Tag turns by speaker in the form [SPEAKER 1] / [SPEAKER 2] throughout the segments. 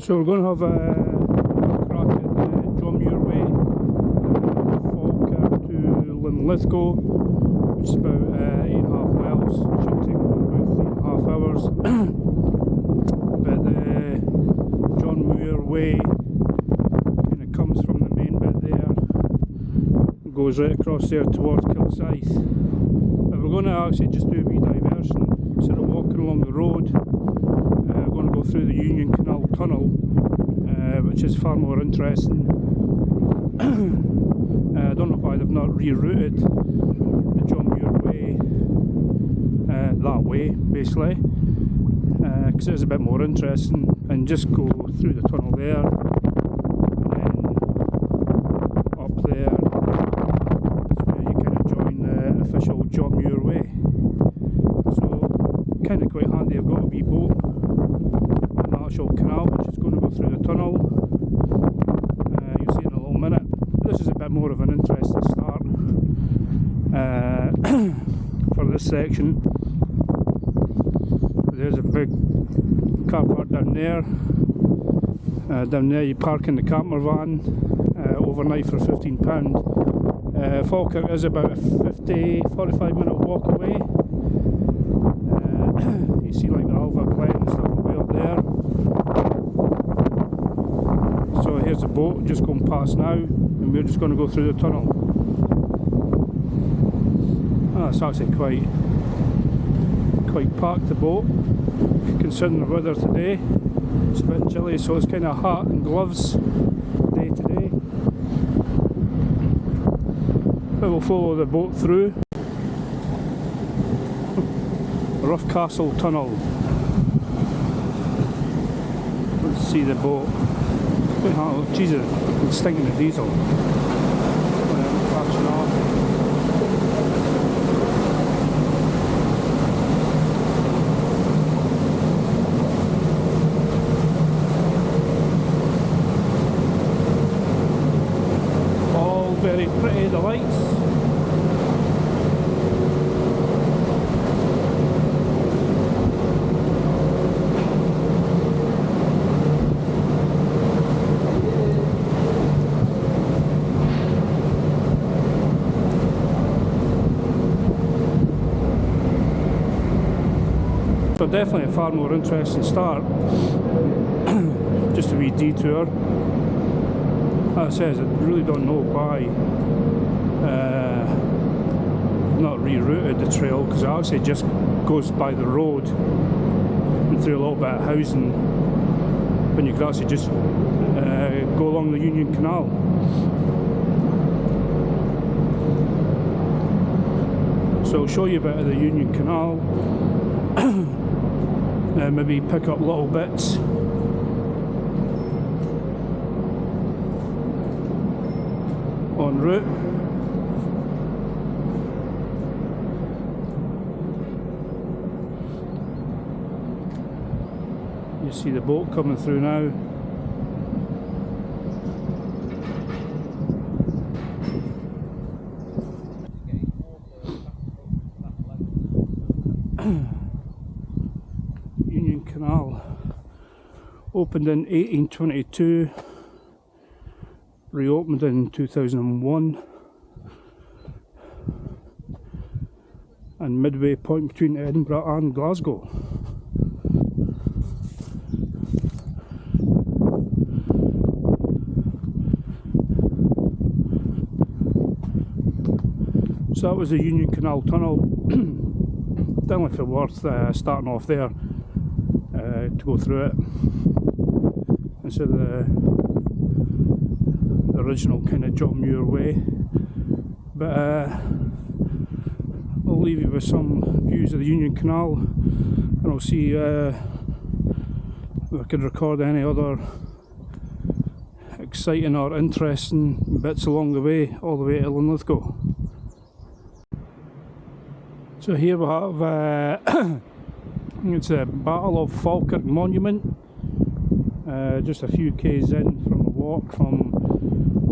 [SPEAKER 1] So we're going to have a crack at the Muir Way, Falkirk to Linlithgow, which is about 8.5 miles. Should take about 3.5 hours. But the Muir Way kind of comes from the main bit there, goes right across there towards Kilsyth. But we're going to actually just do a wee diversion instead of walking along the road. We're going to go through the Union Canal tunnel, which is far more interesting. I don't know why they've not rerouted the Muir Way that way, basically, because it's a bit more interesting, and just go through the tunnel there, and then up there is where you kind of join the official Muir Way. So kind of quite handy. I've got a wee boat on the actual canal which is going to go through the tunnel. You'll see in a little minute. This is a bit more of an interesting start for this section. There's a big car park down there. Down there you park in the camper van overnight for £15. Falkirk is about a 45 minute walk away. You see like the Alva Glen and stuff way up there. So here's the boat just going past now, and we're just going to go through the tunnel. It's actually quite packed, the boat, considering the weather today. It's a bit chilly, so it's kind of hat and gloves day today. But we'll follow the boat through. Rough Castle Tunnel. Let's see the boat. Oh, Jesus, it's stinking the diesel. Catching off. All very pretty, the lights. So definitely a far more interesting start. Just a wee detour. As I says, I really don't know why not rerouted the trail, because it actually just goes by the road and through a little bit of housing, when you could actually just go along the Union Canal. So I'll show you a bit of the Union Canal. Maybe pick up little bits. En route. You see the boat coming through now. Union Canal opened in 1822, reopened in 2001, and midway point between Edinburgh and Glasgow. So that was the Union Canal tunnel. Definitely feel worth starting off there to go through it instead of the original kind of Muir Way. But I'll leave you with some views of the Union Canal, and I'll see if I can record any other exciting or interesting bits along the way, all the way to Linlithgow. So here we have it's a Battle of Falkirk monument, just a few k's in from a walk from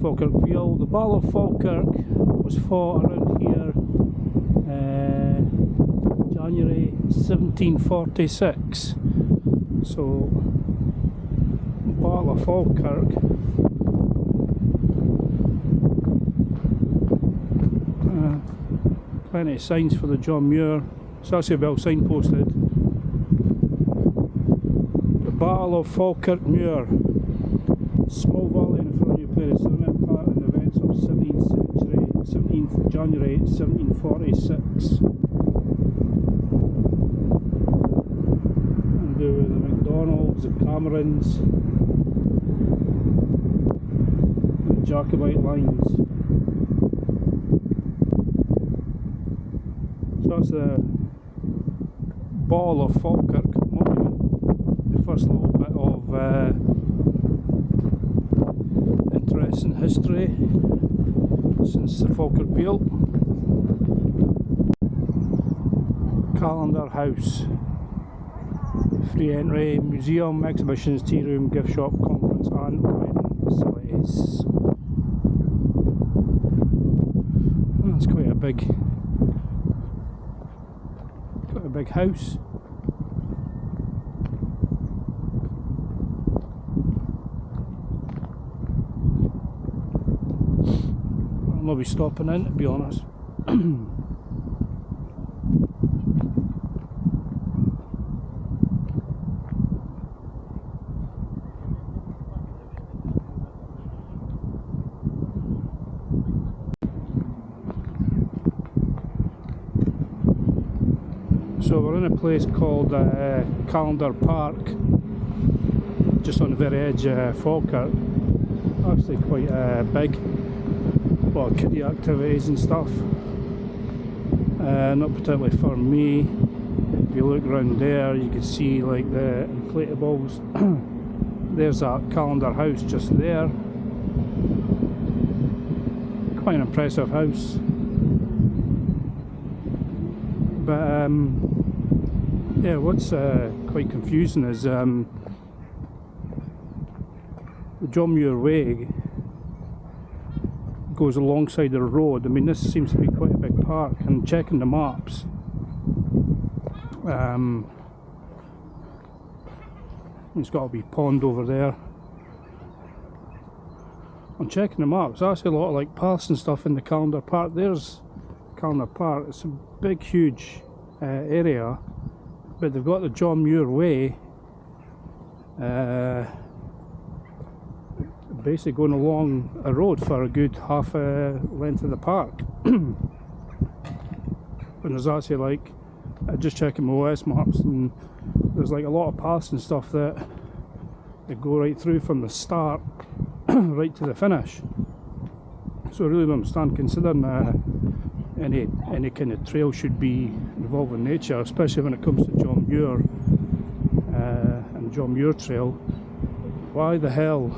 [SPEAKER 1] Falkirk Wheel. The Battle of Falkirk was fought around here January 1746, so Battle of Falkirk. Plenty of signs for the John Muir. It's actually well signposted. The Battle of Falkirk Muir. Small valley in front of you played a significant part in the events of 17th century, 17th January 1746. And do with the MacDonalds, the Camerons, the Jacobite lines. So that's the Battle of Falkirk monument. The first little bit of interesting history since the Falkirk built. Calendar House. Free entry, museum, exhibitions, tea room, gift shop, conference and wedding facilities. That's quite a big house. I'll be stopping in, to be honest. So we're in a place called Calendar Park, just on the very edge of Falkirk. Actually quite big. A lot of kiddie activities and stuff. Not particularly for me. If you look around there, you can see like the inflatables. There's that Calendar House just there. Quite an impressive house. But yeah, what's quite confusing is the John Muir Way goes alongside the road. I mean, this seems to be quite a big park, and checking the maps, there's got to be a pond over there. I'm checking the maps, there's actually a lot of like paths and stuff in the Calendar Park. There's Calendar Park. It's a big huge area, but they've got the John Muir Way basically going along a road for a good half length of the park. And there's actually like, just checking my OS maps, and there's like a lot of paths and stuff that go right through from the start right to the finish. So I really don't understand, considering any kind of trail should be involving nature, especially when it comes to John Muir and John Muir Trail. Why the hell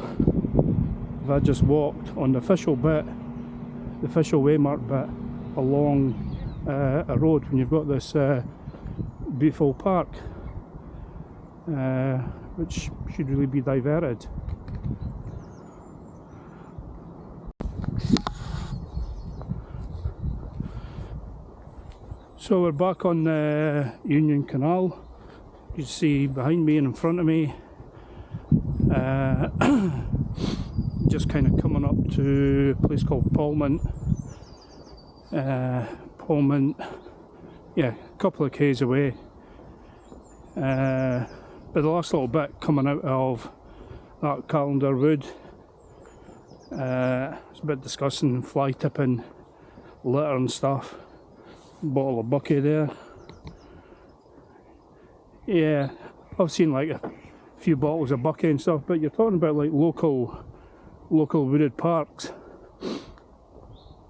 [SPEAKER 1] have I just walked on the official bit, the official waymark bit, along a road when you've got this beautiful park, which should really be diverted? So we're back on the Union Canal. You can see behind me and in front of me, just kind of coming up to a place called Polmont. Polmont, yeah, a couple of k's away. But the last little bit coming out of that Calendar Wood, it's a bit disgusting, fly tipping, litter and stuff. Bottle of bucky there. Yeah, I've seen like a few bottles of bucky and stuff, but you're talking about like local wooded parks.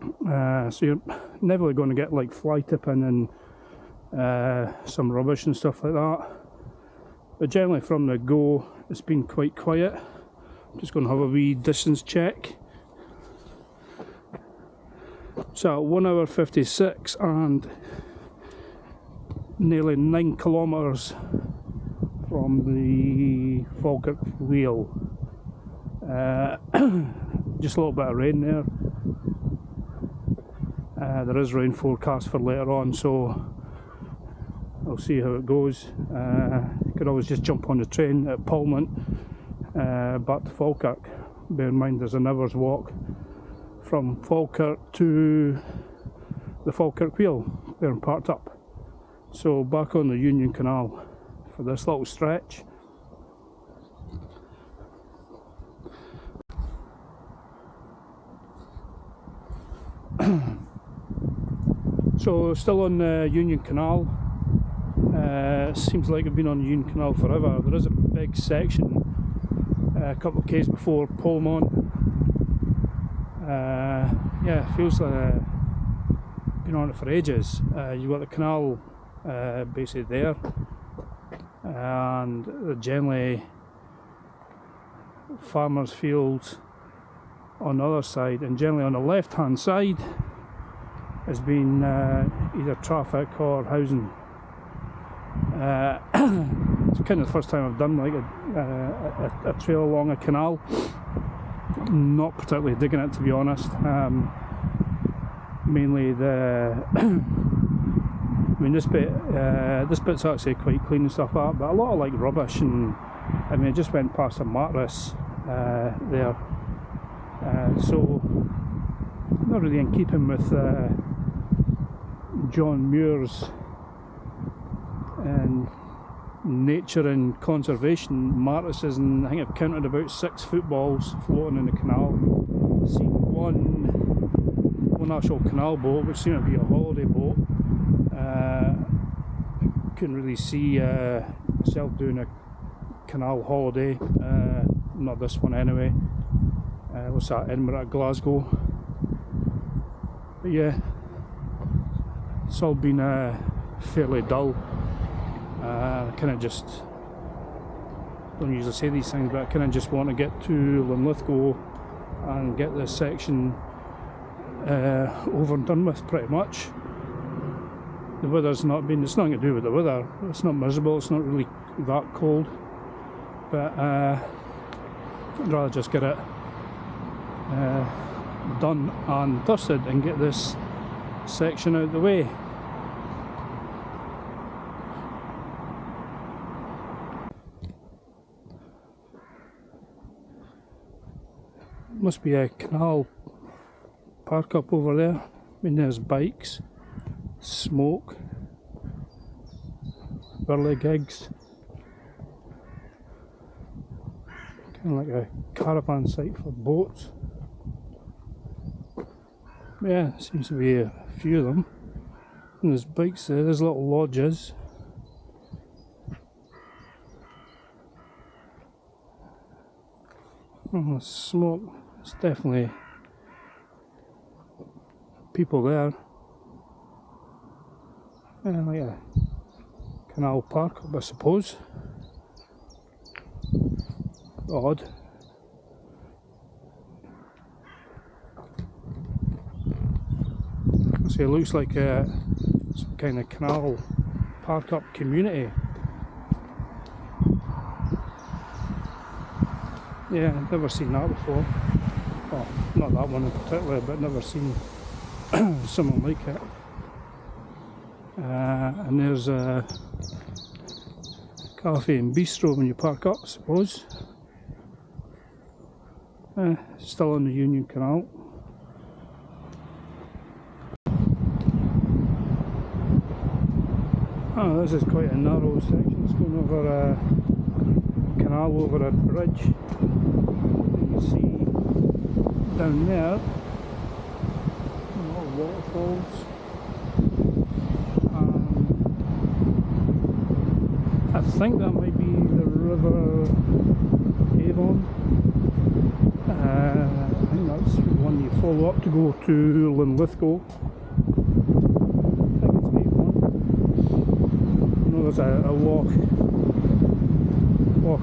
[SPEAKER 1] So you're never going to get like fly tipping and some rubbish and stuff like that. But generally from the go, it's been quite quiet. I'm just going to have a wee distance check. So 1 hour 56 and nearly 9 kilometres from the Falkirk wheel. Just a little bit of rain there. There is rain forecast for later on, so I'll see how it goes. You could always just jump on the train at Polmont back to Falkirk. Bear in mind there's an hour's walk from Falkirk to the Falkirk Wheel, where I'm parked up. So back on the Union Canal for this little stretch. So still on the Union Canal. Seems like I've been on the Union Canal forever. There is a big section a couple of k's before Polmont. Yeah, it feels like I've been on it for ages. You've got the canal basically there, and generally farmers' fields on the other side, and generally on the left hand side has been either traffic or housing. It's kind of the first time I've done like a trail along a canal. Not particularly digging it, to be honest. Mainly the I mean, this bit's actually quite clean and stuff like that, but a lot of like rubbish, and I mean I just went past a mattress there, so not really in keeping with John Muir's and nature and conservation mattresses, and I think I've counted about 6 footballs floating in the canal. I've seen one actual canal boat, which seemed to be a holiday boat. Couldn't really see myself doing a canal holiday, not this one anyway. What's that, Edinburgh, Glasgow? But yeah, it's all been fairly dull. I kind of just don't usually say these things, but I kind of just want to get to Linlithgow and get this section over and done with pretty much. The weather's not been, it's nothing to do with the weather, it's not miserable, it's not really that cold, but I'd rather just get it done and dusted and get this section out of the way. Must be a canal park up over there. I mean, there's bikes, smoke, burley gigs, kind of like a caravan site for boats. Yeah, seems to be a few of them. And there's bikes there, there's little lodges. Oh, smoke. There's definitely people there. Yeah, like a canal park, I suppose. Odd. So it looks like some kind of canal park up community. Yeah, I've never seen that before. Well, not that one in particular, but never seen something like it. And there's a cafe and bistro when you park up, I suppose. Still on the Union Canal. Oh, this is quite a narrow section. It's going over a canal over a bridge. You can see down there a lot of waterfalls. I think that might be the River Avon. I think that's the one you follow up to go to Linlithgow. I think it's Avon. I know there's a loch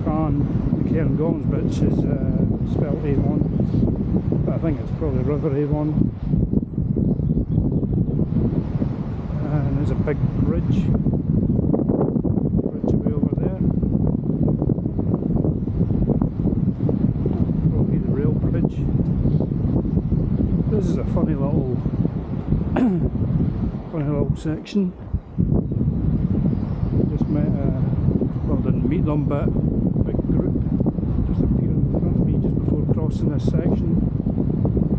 [SPEAKER 1] on the Cairngorms, which is spelled Avon, but I think it's probably River Avon. And there's a big bridge way over there. Probably the rail bridge. This is a funny little section. Just met well, didn't meet them, but big group just appeared crossing this section.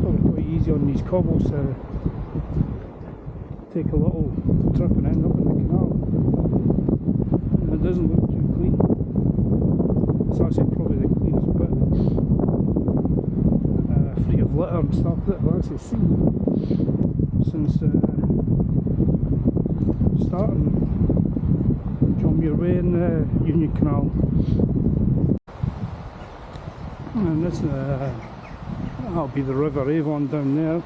[SPEAKER 1] Probably quite easy on these cobbles to take a little trip and end up in the canal. And it doesn't look too clean. It's actually probably the cleanest bit, free of litter and stuff that I've actually seen since starting John Muir Way in the Union Canal. And this that'll be the River Avon down there.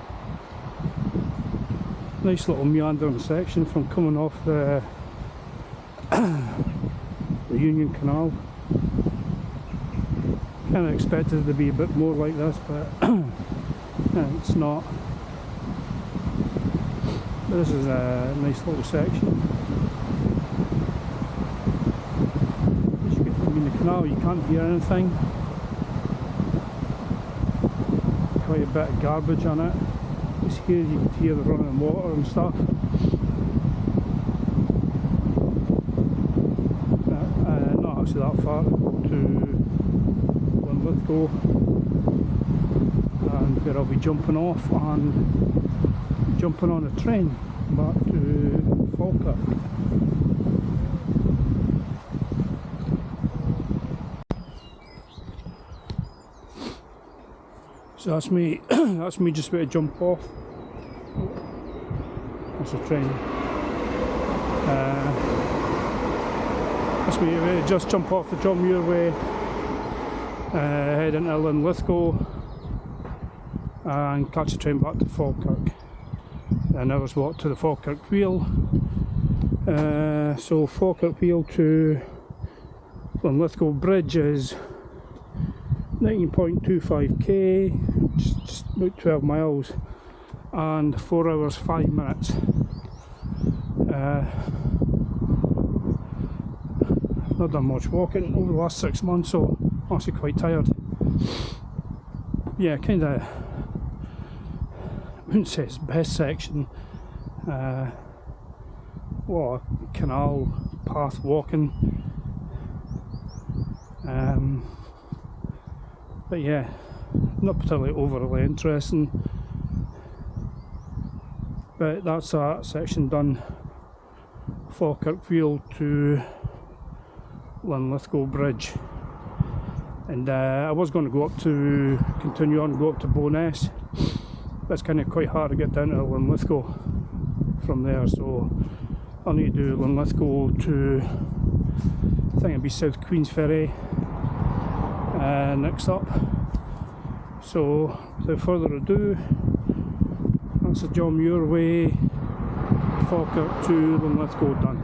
[SPEAKER 1] Nice little meandering section from coming off the Union Canal. Kind of expected it to be a bit more like this, but it's not. But this is a nice little section. As you get in the canal, you can't hear anything. Quite a bit of garbage on it. Just here you can hear the running water and stuff. Not actually that far to Linlithgow, and where I'll be jumping off and jumping on a train back to Falkirk. So that's me. That's me just about to jump off. That's a train. That's me about to just jump off the John Muir Way, head into Linlithgow, and catch a train back to Falkirk. An hour's walk to the Falkirk Wheel. So Falkirk Wheel to Linlithgow Bridge is 19.25k, just about 12 miles, and 4 hours 5 minutes. I've not done much walking over the last 6 months, so I'm actually quite tired. Yeah, kind of, I wouldn't say it's the best section. Well, canal path walking. But yeah, not particularly overly interesting. But that's that section done. Falkirk Wheel to Linlithgow Bridge. And I was going to go up to, continue on, go up to Bowness. But it's kind of quite hard to get down to Linlithgow from there, so I'll need to do Linlithgow to, I think it'd be South Queensferry next up. So without further ado, that's the John Muir Way, Falkirk to Linlithgow done.